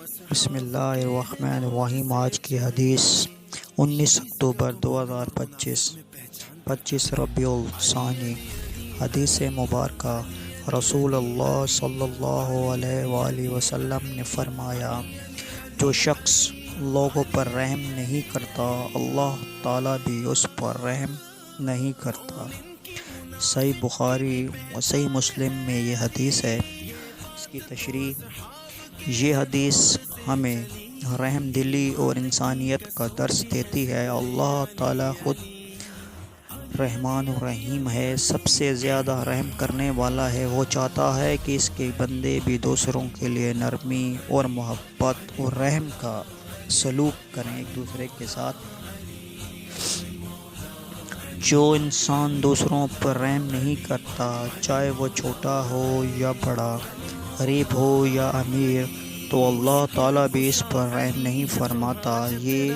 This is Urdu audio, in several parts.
بسم اللہ الرحمن الرحیم۔ آج کی حدیث 19 اکتوبر 2025 ربیع الثانی۔ حدیث مبارکہ رسول اللہ صلی اللہ علیہ وآلہ وسلم نے فرمایا، جو شخص لوگوں پر رحم نہیں کرتا اللہ تعالیٰ بھی اس پر رحم نہیں کرتا۔ صحیح بخاری و صحیح مسلم میں یہ حدیث ہے۔ اس کی تشریح، یہ حدیث ہمیں رحم دلی اور انسانیت کا درس دیتی ہے۔ اللہ تعالیٰ خود رحمان الرحیم ہے، سب سے زیادہ رحم کرنے والا ہے۔ وہ چاہتا ہے کہ اس کے بندے بھی دوسروں کے لیے نرمی اور محبت اور رحم کا سلوک کریں ایک دوسرے کے ساتھ۔ جو انسان دوسروں پر رحم نہیں کرتا، چاہے وہ چھوٹا ہو یا بڑا، غریب ہو یا امیر، تو اللہ تعالیٰ بھی اس پر رحم نہیں فرماتا۔ یہ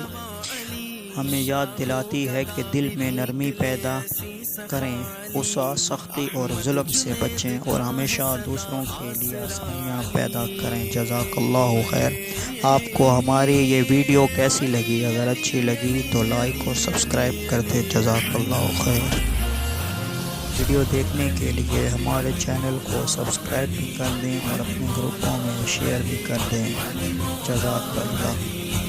ہمیں یاد دلاتی ہے کہ دل میں نرمی پیدا کریں، غصہ، سختی اور ظلم سے بچیں اور ہمیشہ دوسروں کے لیے آسانیاں پیدا کریں۔ جزاک اللہ خیر۔ آپ کو ہماری یہ ویڈیو کیسی لگی؟ اگر اچھی لگی تو لائک اور سبسکرائب کر دیں۔ جزاک اللہ خیر۔ ویڈیو دیکھنے کے لیے ہمارے چینل کو سبسکرائب بھی کر دیں اور اپنے گروپوں میں شیئر بھی کر دیں۔ جزاک اللہ۔